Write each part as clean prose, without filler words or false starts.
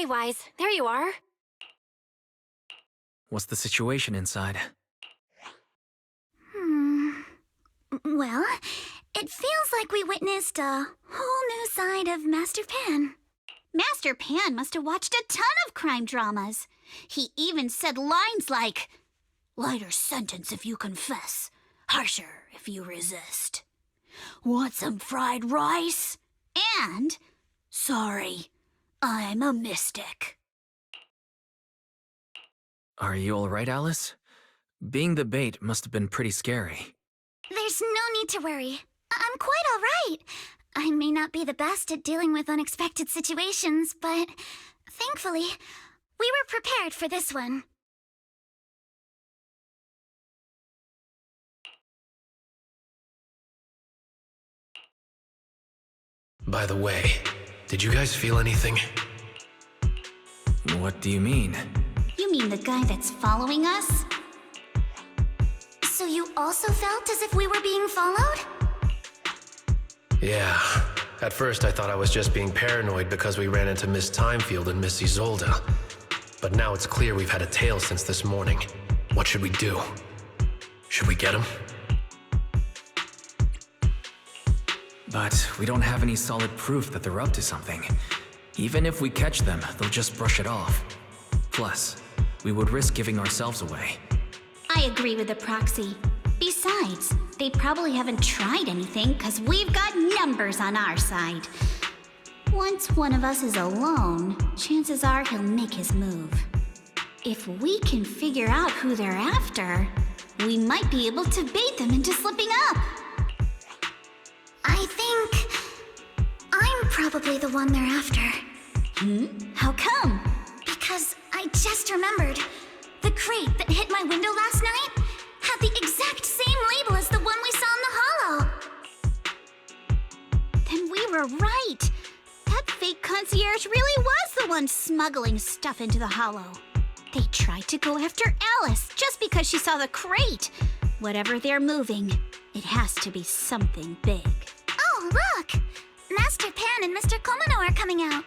Hey, Wise, there you are. What's the situation inside? Well, it feels like we witnessed a whole new side of Master Pan. Master Pan must have watched a ton of crime dramas. He even said lines like, "Lighter sentence if you confess, harsher if you resist. Want some fried rice?" And, "Sorry, I'm a mystic." Are you alright, Alice? Being the bait must have been pretty scary. There's no need to worry. I'm quite all right. I may not be the best at dealing with unexpected situations, but thankfully, we were prepared for this one. By the way, did you guys feel anything? What do you mean? You mean the guy that's following us? So you also felt as if we were being followed? Yeah. At first I thought I was just being paranoid because we ran into Miss Timefield and Miss Isolde. But now it's clear we've had a tail since this morning. What should we do? Should we get him? But we don't have any solid proof that they're up to something. Even if we catch them, they'll just brush it off. Plus, we would risk giving ourselves away. I agree with the proxy. Besides, they probably haven't tried anything because we've got numbers on our side. Once one of us is alone, chances are he'll make his move. If we can figure out who they're after, we might be able to bait them into slipping up. I think I'm probably the one they're after. How come? Because I just remembered. The crate that hit my window last night had the exact same label as the one we saw in the hollow. Then we were right. That fake concierge really was the one smuggling stuff into the hollow. They tried to go after Alice just because she saw the crate. Whatever they're moving, it has to be something big. Oh, look! Master Pan and Mr. Komano are coming out.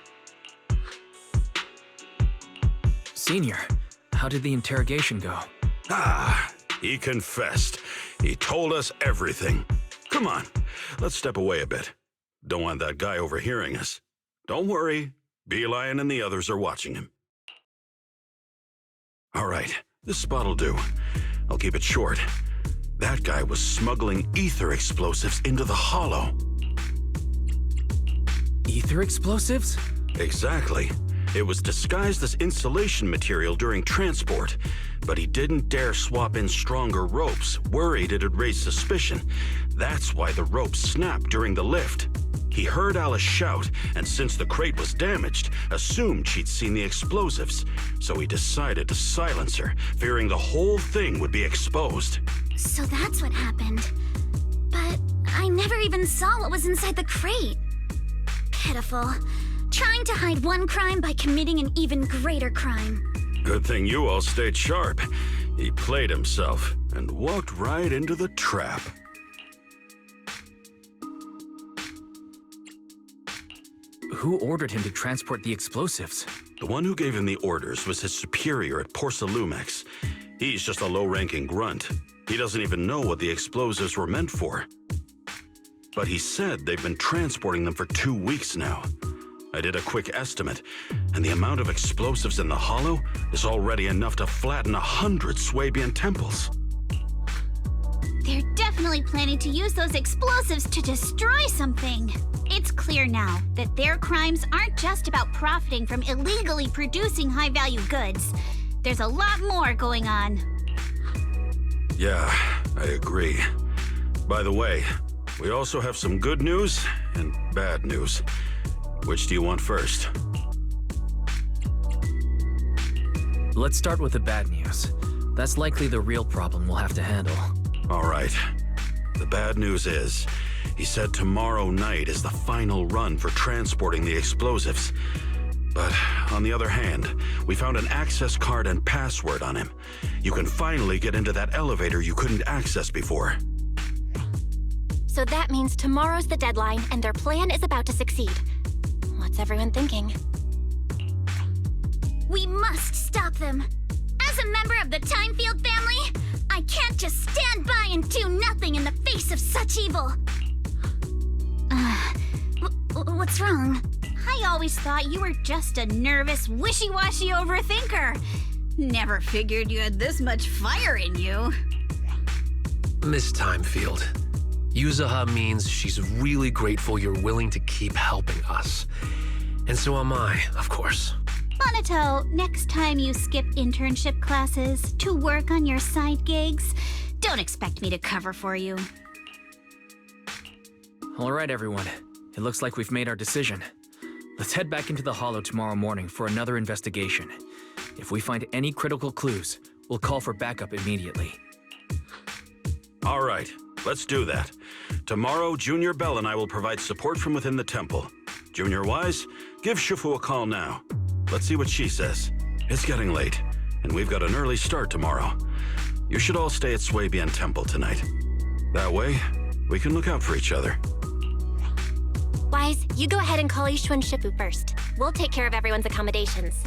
Senior, how did the interrogation go? He confessed. He told us everything. Come on, let's step away a bit. Don't want that guy overhearing us. Don't worry, Beelion and the others are watching him. All right, this spot'll do. I'll keep it short. That guy was smuggling ether explosives into the hollow. Ether explosives? Exactly. It was disguised as insulation material during transport, but he didn't dare swap in stronger ropes, worried it'd raise suspicion. That's why the ropes snapped during the lift. He heard Alice shout, and since the crate was damaged, assumed she'd seen the explosives. So he decided to silence her, fearing the whole thing would be exposed. So that's what happened. But I never even saw what was inside the crate. Pitiful. Trying to hide one crime by committing an even greater crime. Good thing you all stayed sharp. He played himself and walked right into the trap. Who ordered him to transport the explosives? The one who gave him the orders was his superior at Porcelumex. He's just a low-ranking grunt. He doesn't even know what the explosives were meant for. But he said they've been transporting them for 2 weeks now. I did a quick estimate, and the amount of explosives in the hollow is already enough to flatten 100 Swabian temples. They're definitely planning to use those explosives to destroy something. It's clear now that their crimes aren't just about profiting from illegally producing high-value goods. There's a lot more going on. Yeah, I agree. By the way, we also have some good news and bad news. Which do you want first? Let's start with the bad news. That's likely the real problem we'll have to handle. All right. The bad news is, he said tomorrow night is the final run for transporting the explosives. But on the other hand, we found an access card and password on him. You can finally get into that elevator you couldn't access before. So that means tomorrow's the deadline, and their plan is about to succeed. What's everyone thinking? We must stop them. As a member of the Timefield family, I can't just stand by and do nothing in the face of such evil. What's wrong? I always thought you were just a nervous, wishy-washy overthinker. Never figured you had this much fire in you. Miss Timefield, Yuzaha means she's really grateful you're willing to keep helping us. And so am I, of course. Monato, next time you skip internship classes to work on your side gigs, don't expect me to cover for you. All right, everyone. It looks like we've made our decision. Let's head back into the Hollow tomorrow morning for another investigation. If we find any critical clues, we'll call for backup immediately. All right, let's do that. Tomorrow, Junior Bell and I will provide support from within the temple. Junior Wise, give Shifu a call now. Let's see what she says. It's getting late, and we've got an early start tomorrow. You should all stay at Swabian Temple tonight. That way, we can look out for each other. Wise, you go ahead and call Ishu and Shifu first. We'll take care of everyone's accommodations.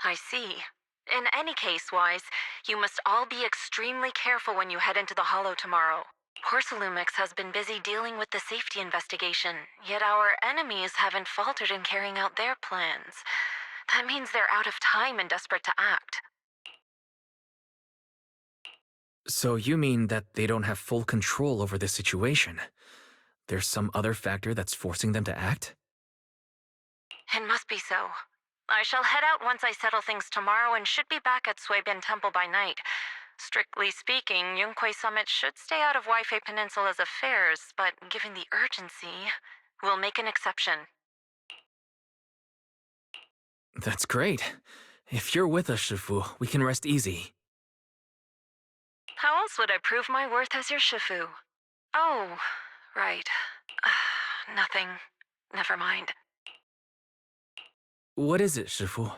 I see. In any case, Wise, you must all be extremely careful when you head into the Hollow tomorrow. Porcelumix has been busy dealing with the safety investigation, yet our enemies haven't faltered in carrying out their plans. That means they're out of time and desperate to act. So you mean that they don't have full control over this situation? There's some other factor that's forcing them to act? It must be so. I shall head out once I settle things tomorrow and should be back at Suibin Temple by night. Strictly speaking, Yunquei Summit should stay out of Waifei Peninsula's affairs, but given the urgency, we'll make an exception. That's great. If you're with us, Shifu, we can rest easy. How else would I prove my worth as your Shifu? Oh, right. Nothing. Never mind. What is it, Shifu?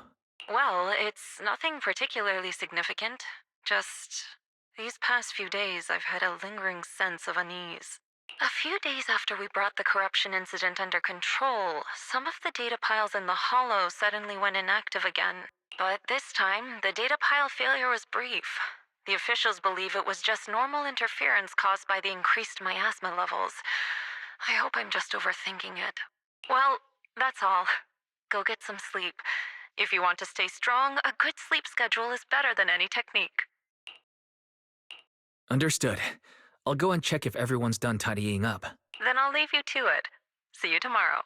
Well, it's nothing particularly significant. Just these past few days I've had a lingering sense of unease. A few days after we brought the corruption incident under control, some of the data piles in the Hollow suddenly went inactive again. But this time, the data pile failure was brief. The officials believe it was just normal interference caused by the increased miasma levels. I hope I'm just overthinking it. Well, that's all. Go get some sleep. If you want to stay strong, a good sleep schedule is better than any technique. Understood. I'll go and check if everyone's done tidying up. Then I'll leave you to it. See you tomorrow.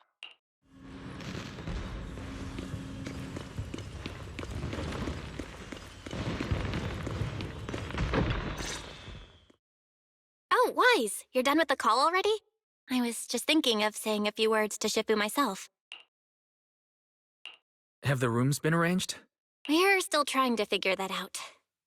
Oh, Wise, you're done with the call already? I was just thinking of saying a few words to Shifu myself. Have the rooms been arranged? We're still trying to figure that out.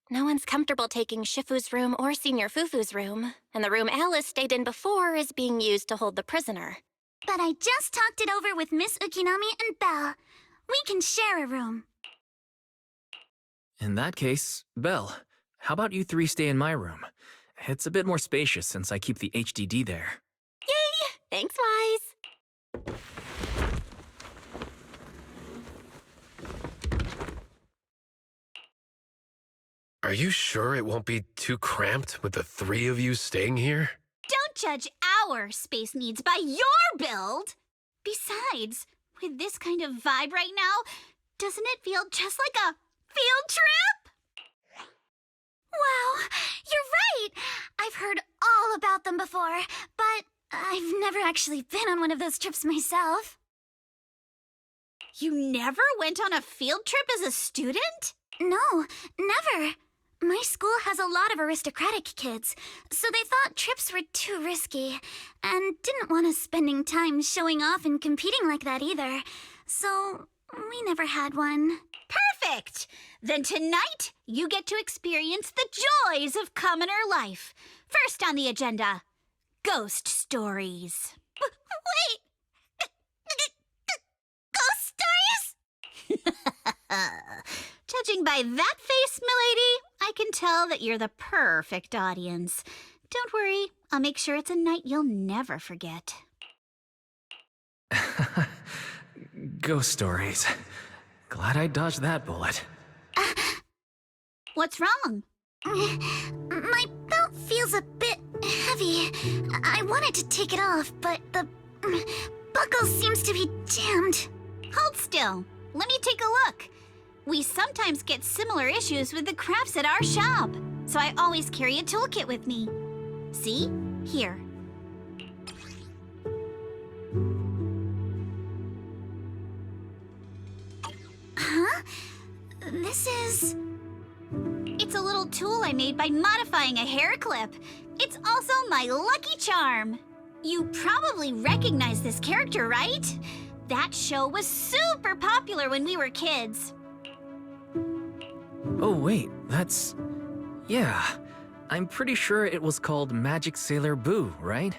No one's comfortable taking Shifu's room or Senior Fufu's room, and the room Alice stayed in before is being used to hold the prisoner. But I just talked it over with Miss Ukinami and Belle. We can share a room. In that case, Belle, how about you three stay in my room? It's a bit more spacious since I keep the HDD there. Yay! Thanks, Wise. Are you sure it won't be too cramped with the three of you staying here? Don't judge our space needs by your build! Besides, with this kind of vibe right now, doesn't it feel just like a field trip? Wow, you're right! I've heard all about them before, but I've never actually been on one of those trips myself. You never went on a field trip as a student? No, never. My school has a lot of aristocratic kids, so they thought trips were too risky, and didn't want us spending time showing off and competing like that either. So, we never had one. Perfect! Then tonight, you get to experience the joys of commoner life. First on the agenda, ghost stories. Wait, Judging by that face, milady, I can tell that you're the perfect audience. Don't worry, I'll make sure it's a night you'll never forget. Ghost stories. Glad I dodged that bullet. What's wrong? My belt feels a bit heavy. I wanted to take it off, but the buckle seems to be jammed. Hold still. Let me take a look. We sometimes get similar issues with the crafts at our shop, so I always carry a toolkit with me. See? Here. Huh? This is... It's a little tool I made by modifying a hair clip. It's also my lucky charm. You probably recognize this character, right? That show was super popular when we were kids. Oh wait, that's... Yeah, I'm pretty sure it was called Magic Sailor Boo, right?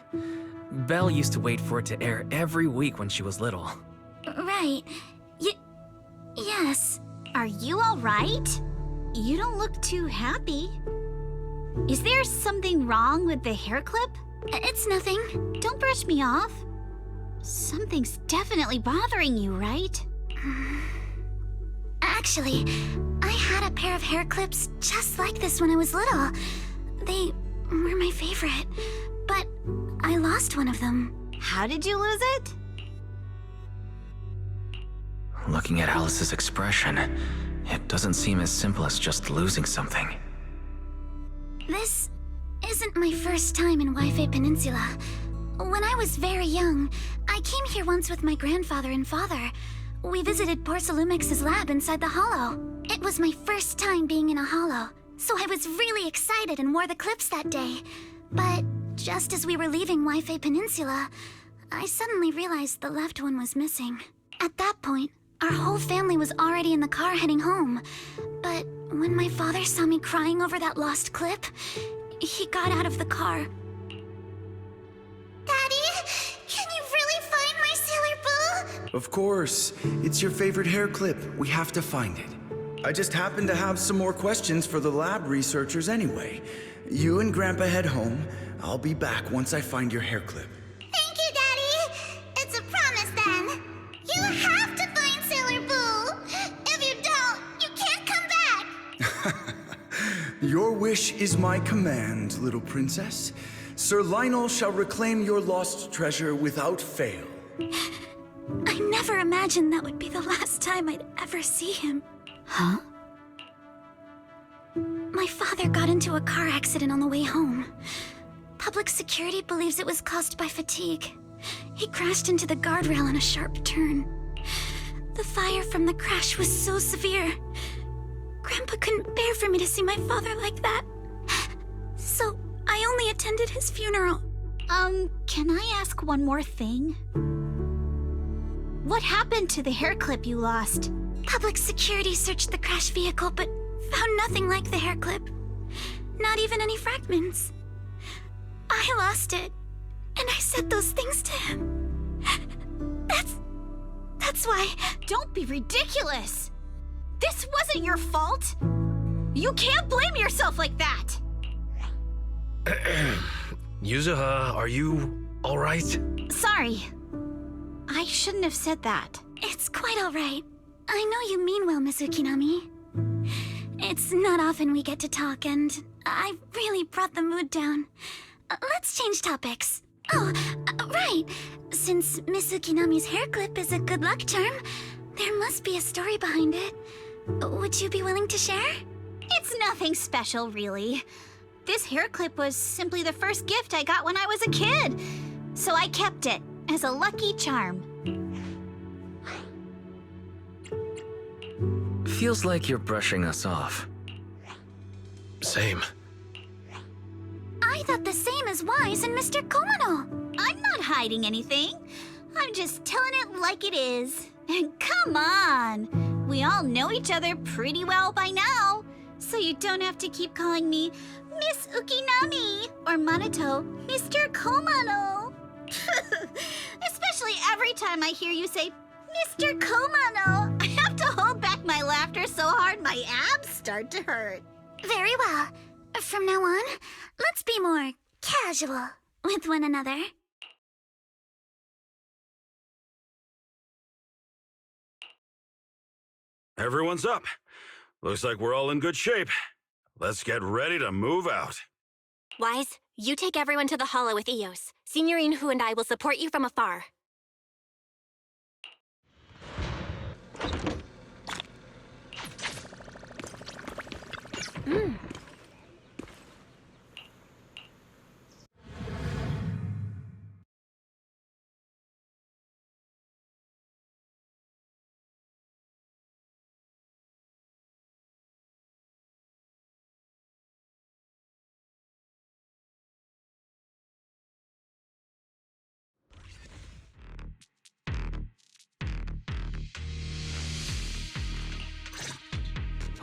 Belle used to wait for it to air every week when she was little. Right. Yes. Are you all right? You don't look too happy. Is there something wrong with the hair clip? It's nothing. Don't brush me off. Something's definitely bothering you, right? Actually, I had a pair of hair clips just like this when I was little. They were my favorite, but I lost one of them. How did you lose it? Looking at Alice's expression, it doesn't seem as simple as just losing something. This isn't my first time in Wi-Fi Peninsula. When I was very young, I came here once with my grandfather and father. We visited Porcelumex's lab inside the hollow. It was my first time being in a hollow, so I was really excited and wore the clips that day. But just as we were leaving Wi-Fi Peninsula, I suddenly realized the left one was missing. At that point, our whole family was already in the car heading home. But when my father saw me crying over that lost clip, he got out of the car. Daddy, can you really find my Sailor Boo? Of course. It's your favorite hair clip. We have to find it. I just happen to have some more questions for the lab researchers anyway. You and Grandpa head home. I'll be back once I find your hair clip. Thank you, Daddy. It's a promise then. You have to find Sailor Boo. If you don't, you can't come back. Your wish is my command, little princess. Sir Lionel shall reclaim your lost treasure without fail. I never imagined that would be the last time I'd ever see him. Huh? My father got into a car accident on the way home. Public security believes it was caused by fatigue. He crashed into the guardrail on a sharp turn. The fire from the crash was so severe. Grandpa couldn't bear for me to see my father like that. So I only attended his funeral. Can I ask one more thing? What happened to the hair clip you lost? Public security searched the crashed vehicle, but found nothing like the hair clip. Not even any fragments. I lost it, and I said those things to him. That's why... Don't be ridiculous! This wasn't your fault! You can't blame yourself like that! Yuzuha, are you alright? Sorry. I shouldn't have said that. It's quite all right. I know you mean well, Miss Ukinami. It's not often we get to talk, and I really brought the mood down. Let's change topics. Oh, right. Since Miss Ukinami's hair clip is a good luck charm, there must be a story behind it. Would you be willing to share? It's nothing special, really. This hair clip was simply the first gift I got when I was a kid, so I kept it as a lucky charm. Feels like you're brushing us off. Same. I thought the same as Wise and Mr. Komano. I'm not hiding anything. I'm just telling it like it is. And come on! We all know each other pretty well by now, so you don't have to keep calling me Miss Ukinami or Manato Mr. Komano. Especially every time I hear you say Mr. Komano, I have to hold my laughter so hard my abs start to hurt. Very well. From now on, let's be more casual with one another. Everyone's up. Looks like we're all in good shape. Let's get ready to move out. Wise, you take everyone to the hollow with Eos. Signorine Hu and I will support you from afar.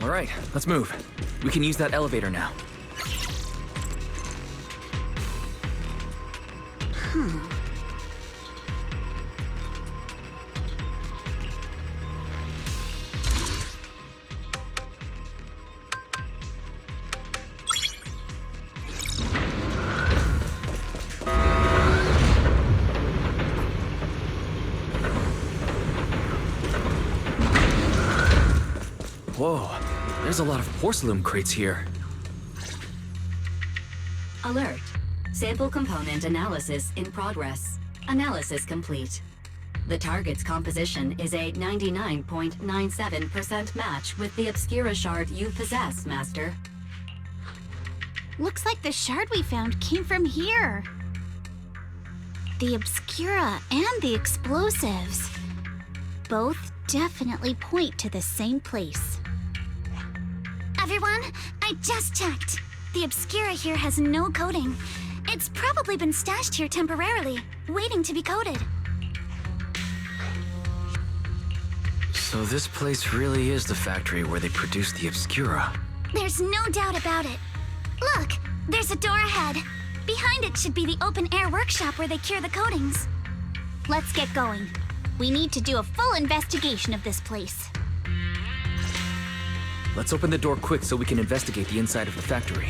All right, let's move. We can use that elevator now. Whoa, there's a lot of porcelain crates here. Alert. Sample component analysis in progress. Analysis complete. The target's composition is a 99.97% match with the Obscura shard you possess, Master. Looks like the shard we found came from here. The Obscura and the explosives. Both definitely point to the same place. Everyone, I just checked. The Obscura here has no coding. It's probably been stashed here temporarily, waiting to be coded. So this place really is the factory where they produce the Obscura. There's no doubt about it. Look, there's a door ahead. Behind it should be the open-air workshop where they cure the coatings. Let's get going. We need to do a full investigation of this place. Let's open the door quick so we can investigate the inside of the factory.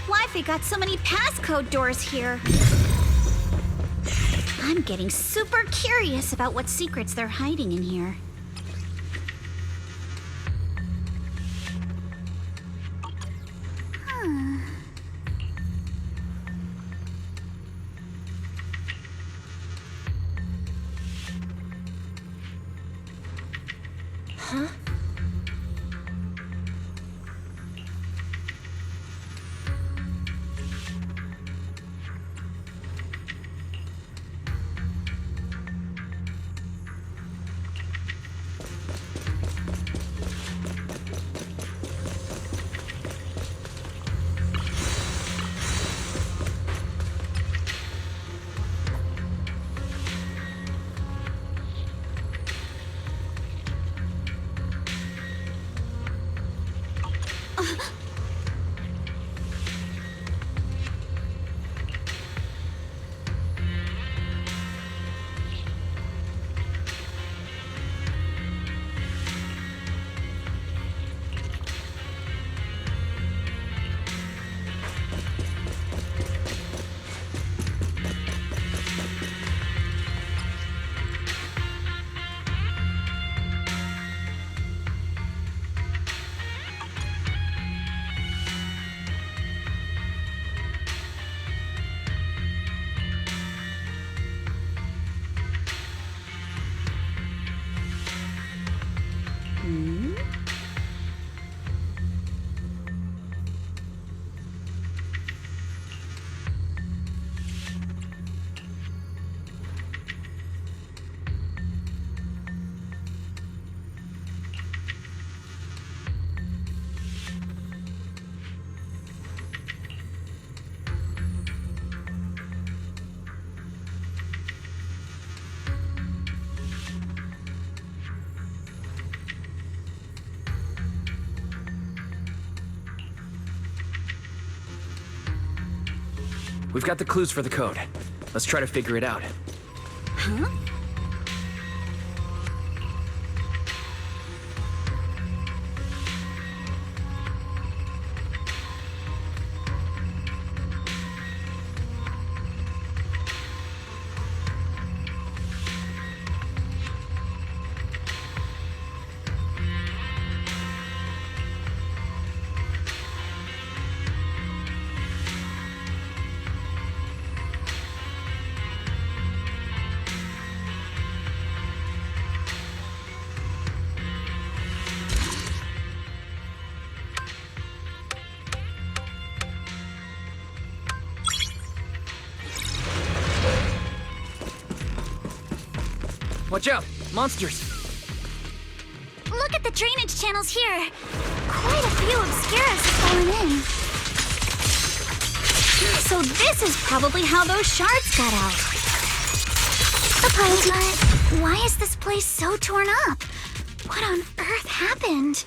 Why've they got so many passcode doors here? I'm getting super curious about what secrets they're hiding in here. We've got the clues for the code. Let's try to figure it out. Huh? Watch out! Monsters! Look at the drainage channels here. Quite a few obscuras have fallen in. So this is probably how those shards got out. But why is this place so torn up? What on earth happened?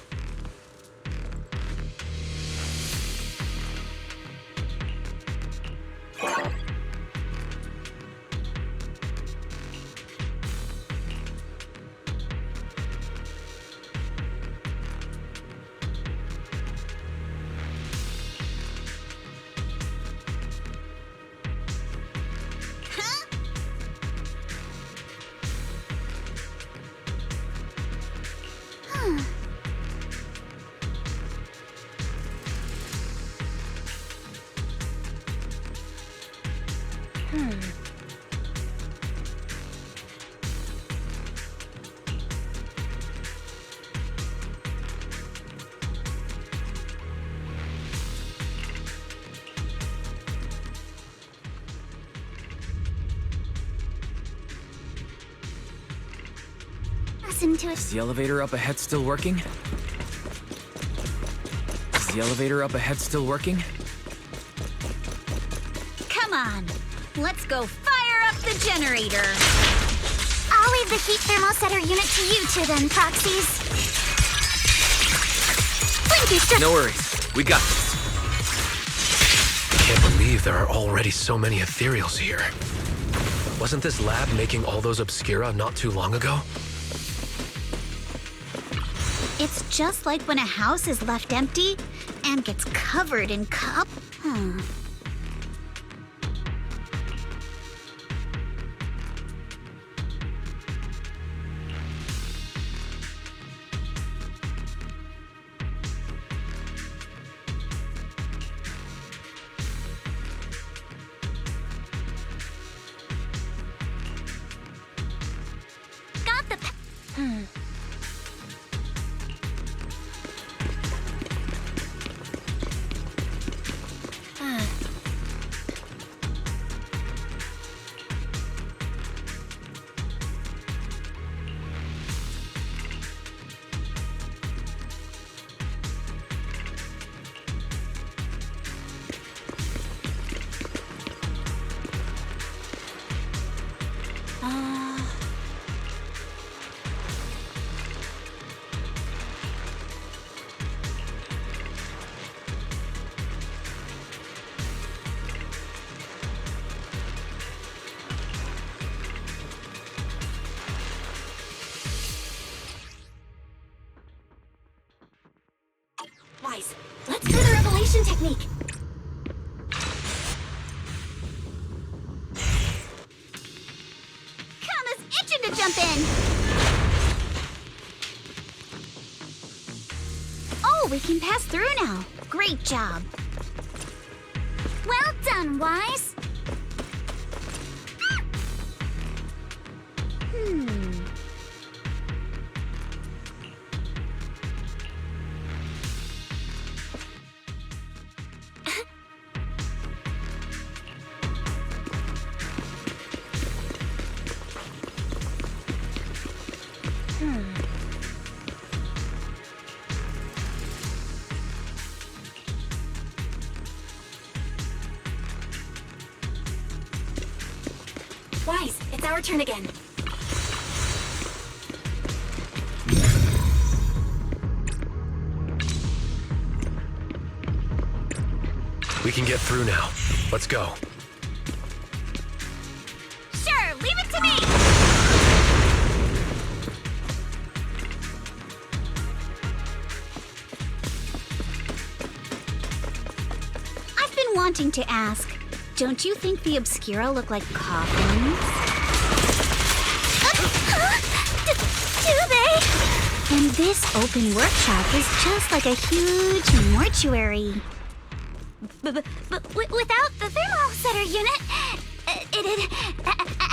Listen to it. Is the elevator up ahead still working? Is the elevator up ahead still working? Come on, let's go fire up the generator. I'll leave the heat thermosetter unit to you two then, proxies. No worries. We got this. Can't believe there are already so many ethereals here. Wasn't this lab making all those obscura not too long ago? It's just like when a house is left empty and gets covered in cup. Got the Wise, let's do the revelation technique. Kama's itching to jump in. Oh, we can pass through now. Great job. Well done, Wise. Wise, it's our turn again. We can get through now. Let's go. wanting to ask, don't you think the Obscura look like coffins? Do they? And this open workshop is just like a huge mortuary. But without the thermosetter unit, it'd...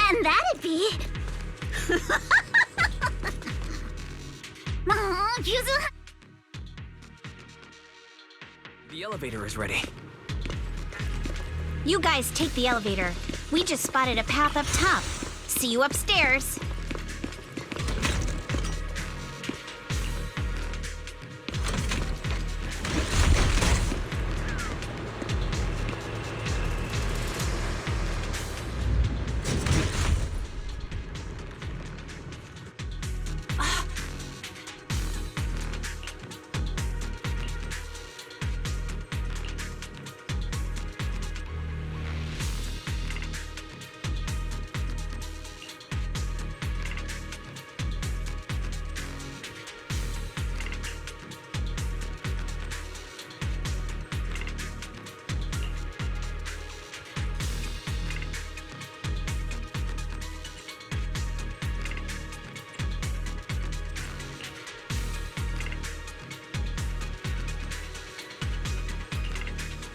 and that'd be... Yuzu... The elevator is ready. You guys take the elevator. We just spotted a path up top. See you upstairs.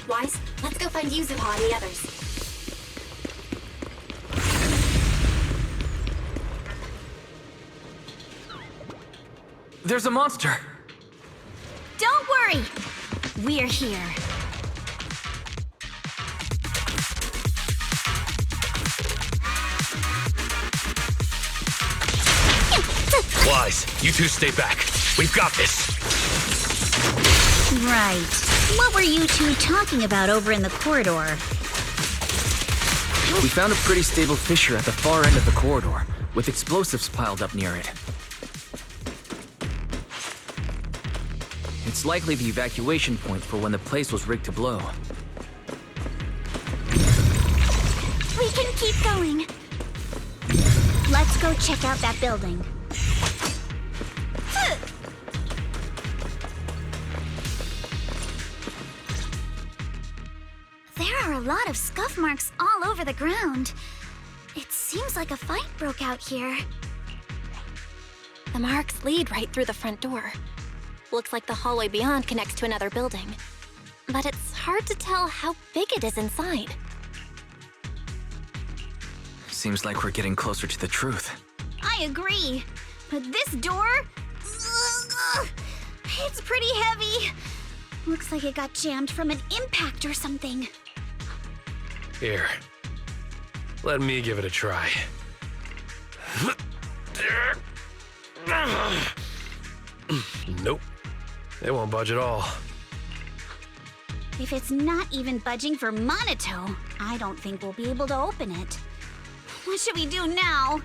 Wise, let's go find Yuzuha and the others. There's a monster! Don't worry. We're here. Wise, you two stay back. We've got this. Right. What were you two talking about over in the corridor? We found a pretty stable fissure at the far end of the corridor, with explosives piled up near it. It's likely the evacuation point for when the place was rigged to blow. We can keep going. Let's go check out that building. There are a lot of scuff marks all over the ground. It seems like a fight broke out here. The marks lead right through the front door. Looks like the hallway beyond connects to another building. But it's hard to tell how big it is inside. Seems like we're getting closer to the truth. I agree. But this door... it's pretty heavy. Looks like it got jammed from an impact or something. Here. Let me give it a try. Nope. It won't budge at all. If it's not even budging for Monato, I don't think we'll be able to open it. What should we do now?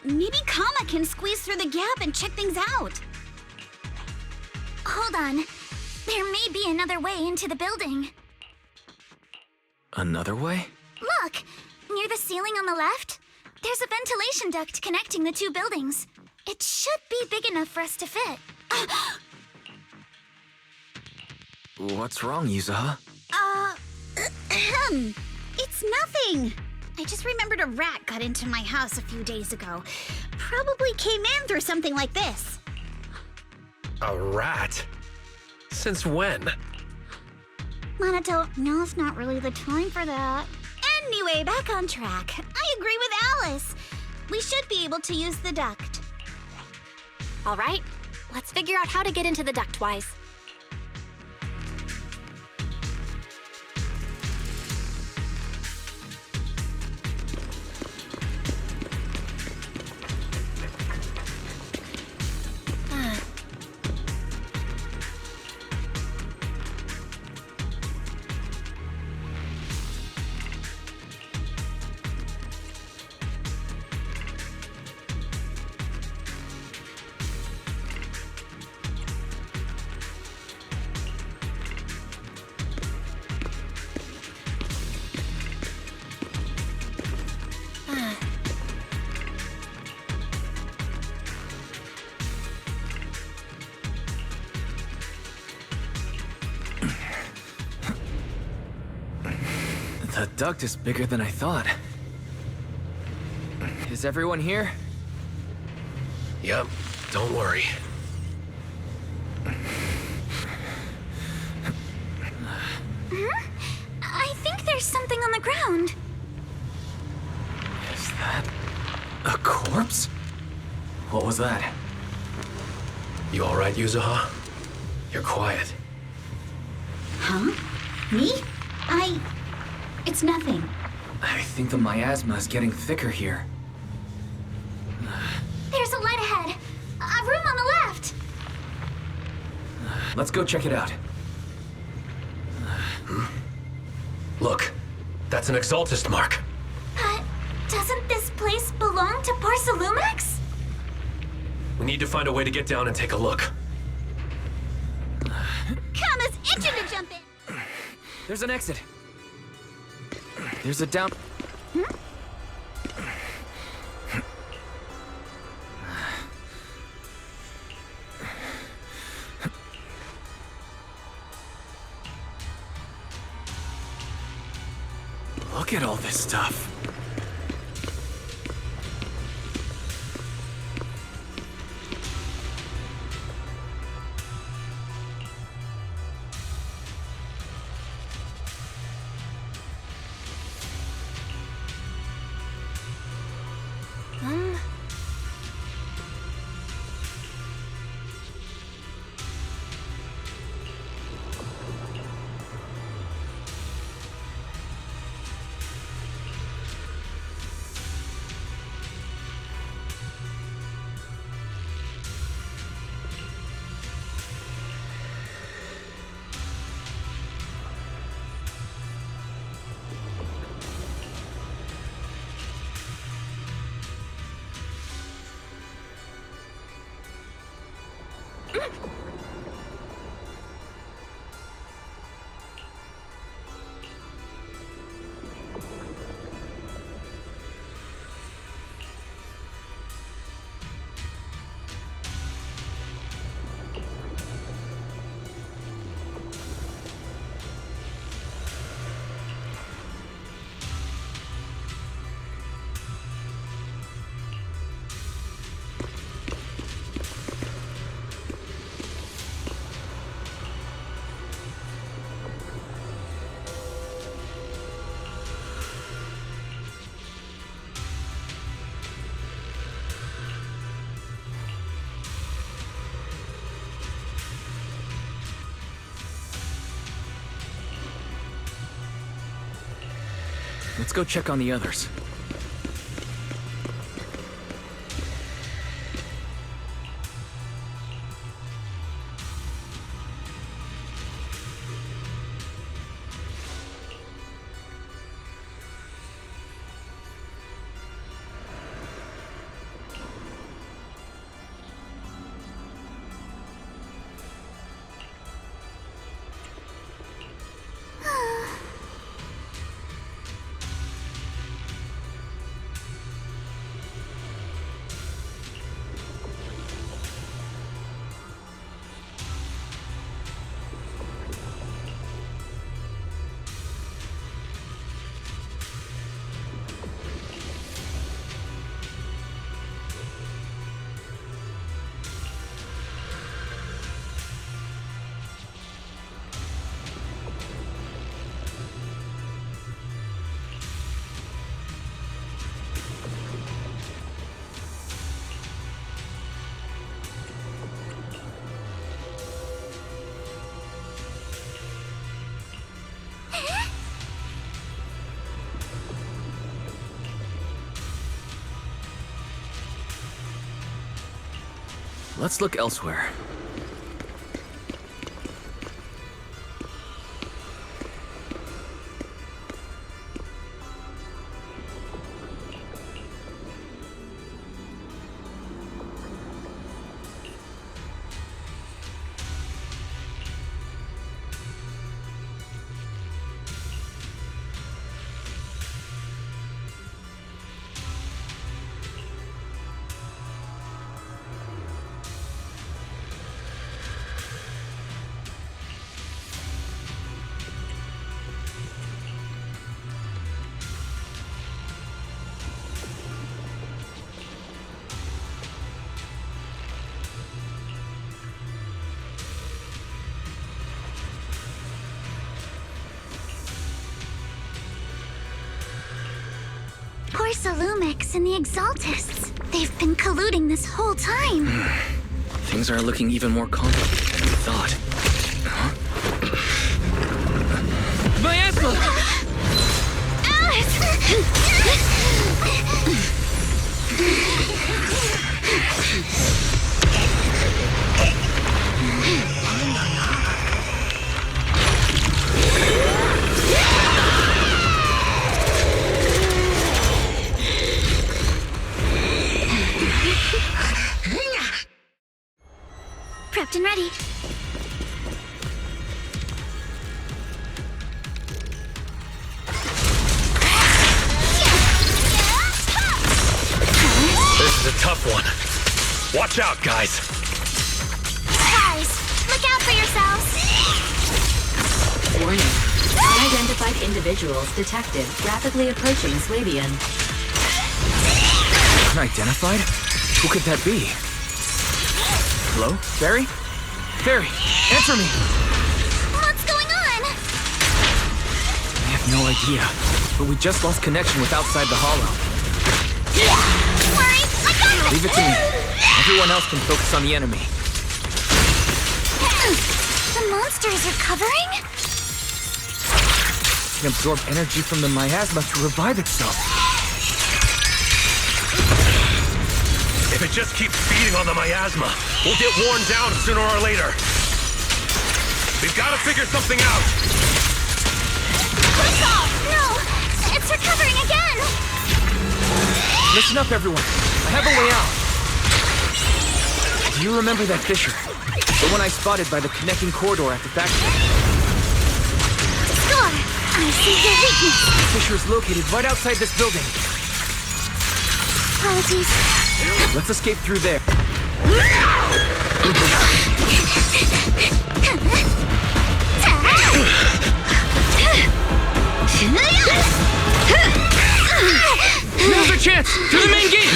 Maybe Kama can squeeze through the gap and check things out. Hold on. There may be another way into the building. Another way? Look! Near the ceiling on the left, there's a ventilation duct connecting the two buildings. It should be big enough for us to fit. What's wrong, Yuzuha? It's nothing. I just remembered a rat got into my house a few days ago. Probably came in through something like this. A rat? Since when? Monato, now's not really the time for that. Anyway, back on track. I agree with Alice. We should be able to use the duct. All right, let's figure out how to get into the duct, Wise. The duct is bigger than I thought. Is everyone here? Yep, don't worry. I think there's something on the ground. Is that a corpse? What was that? You alright, Yuzuha? You're quiet. Huh? Me? It's nothing. I think the miasma is getting thicker here. There's a light ahead. A room on the left. Let's go check it out. Look, that's an Exaltist mark. But doesn't this place belong to Barsalumex? We need to find a way to get down and take a look. Kama's itching to jump in. There's an exit. There's a down... Look at all this stuff. Let's go check on the others. Let's look elsewhere. Porcelumix and the Exaltists. They've been colluding this whole time. Things are looking even more complicated than we thought. Huh? Miasma! Prepped and ready. This is a tough one. Watch out, guys. Guys, look out for yourselves. Warning. Unidentified individuals detected rapidly approaching Slavian. Unidentified? Who could that be? Hello? Barry? Barry, answer me! What's going on? I have no idea, but we just lost connection with outside the hollow. Worry, I got this. Leave it to me. Everyone else can focus on the enemy. The monster is recovering? It can absorb energy from the miasma to revive itself. If it just keeps feeding on the miasma, we'll get worn down sooner or later. We've got to figure something out. No, it's recovering again. Listen up, everyone. I have a way out. Do you remember that fissure? The one I spotted by the connecting corridor at the factory. Score, I see your weakness. The fissure is located right outside this building. Apologies. Let's escape through there. Now's our chance! To the main gate!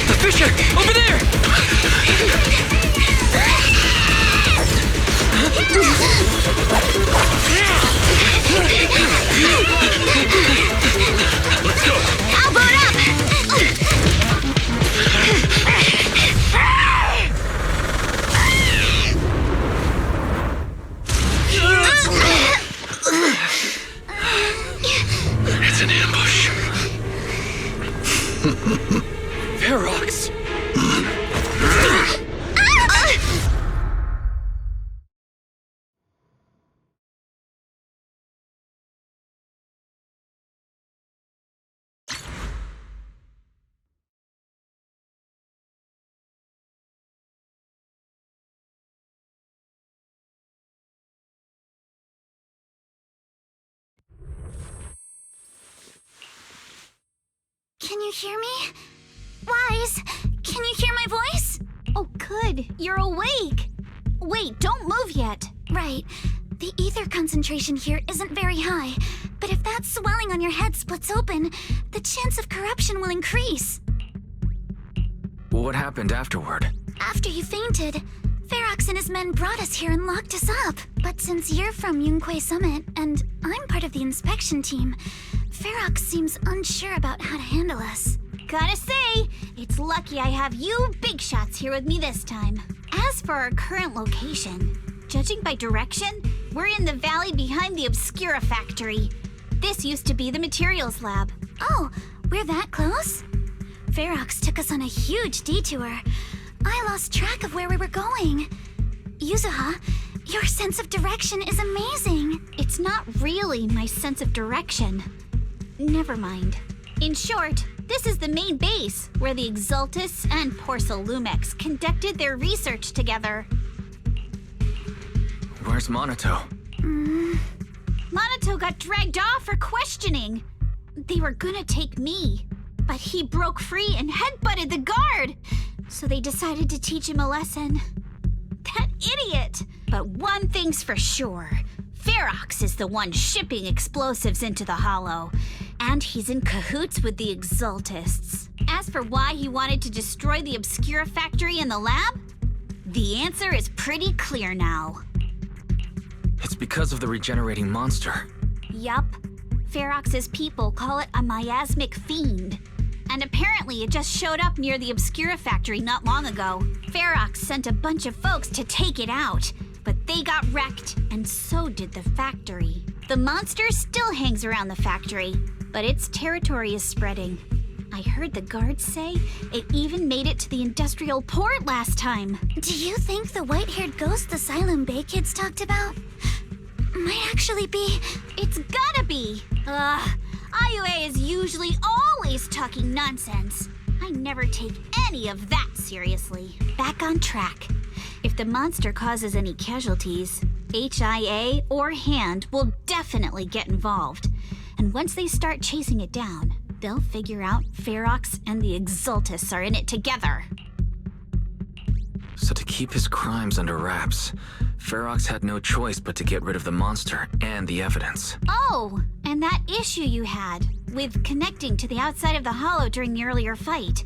The fissure! Over there! Let's go. Elbow it up! It's an ambush. Ferox! Can you hear me? Wise, can you hear my voice? Oh, good. You're awake. Wait, don't move yet. Right. The ether concentration here isn't very high, but if that swelling on your head splits open, the chance of corruption will increase. What happened afterward? After you fainted, Ferox and his men brought us here and locked us up. But since you're from Yunque Summit, and I'm part of the inspection team, Ferox seems unsure about how to handle us. Gotta say, it's lucky I have you big shots here with me this time. As for our current location, judging by direction, we're in the valley behind the Obscura factory. This used to be the materials lab. Oh, we're that close? Ferox took us on a huge detour. I lost track of where we were going. Yuzuha, your sense of direction is amazing. It's not really my sense of direction. Never mind. In short, this is the main base where the Exaltists and Porcelumix conducted their research together. Where's Monato? Monato got dragged off for questioning. They were gonna take me, but he broke free and headbutted the guard. So they decided to teach him a lesson. That idiot! But one thing's for sure. Ferox is the one shipping explosives into the Hollow, and he's in cahoots with the Exaltists. As for why he wanted to destroy the Obscura factory and the lab, The answer is pretty clear now. It's because of the regenerating monster. Yup. Ferox's people call it a miasmic fiend. And apparently it just showed up near the Obscura factory not long ago. Ferox sent a bunch of folks to take it out, but they got wrecked, and so did the factory. The monster still hangs around the factory, but its territory is spreading. I heard the guards say it even made it to the industrial port last time. Do you think the white-haired ghost Asylum Bay kids talked about might actually be... It's gotta be! Ugh, IUA is usually always talking nonsense. I never take any of that seriously. Back on track. If the monster causes any casualties, HIA or HAND will definitely get involved. And once they start chasing it down, they'll figure out Ferox and the Exultus are in it together. So to keep his crimes under wraps, Ferox had no choice but to get rid of the monster and the evidence. Oh, and that issue you had with connecting to the outside of the hollow during the earlier fight.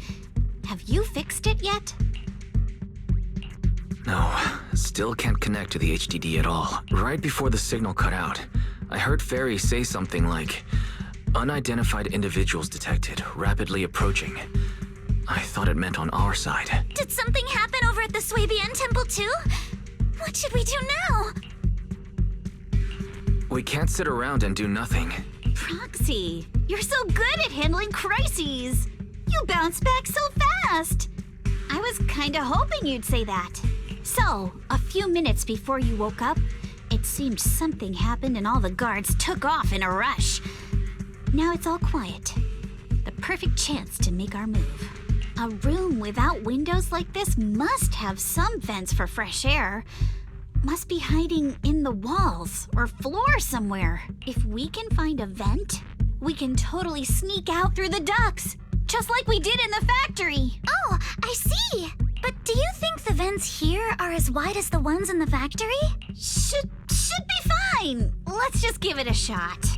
Have you fixed it yet? No, still can't connect to the HDD at all. Right before the signal cut out, I heard Fairy say something like, "Unidentified individuals detected, rapidly approaching." I thought it meant on our side. Did something happen over at the Swabian Temple too? What should we do now? We can't sit around and do nothing. Proxy, you're so good at handling crises. You bounce back so fast. I was kinda hoping you'd say that. So, a few minutes before you woke up, it seemed something happened and all the guards took off in a rush. Now it's all quiet. The perfect chance to make our move. A room without windows like this must have some vents for fresh air. Must be hiding in the walls or floor somewhere. If we can find a vent, we can totally sneak out through the ducts, just like we did in the factory. Oh, I see. But do you think the vents here are as wide as the ones in the factory? Should be fine. Let's just give it a shot.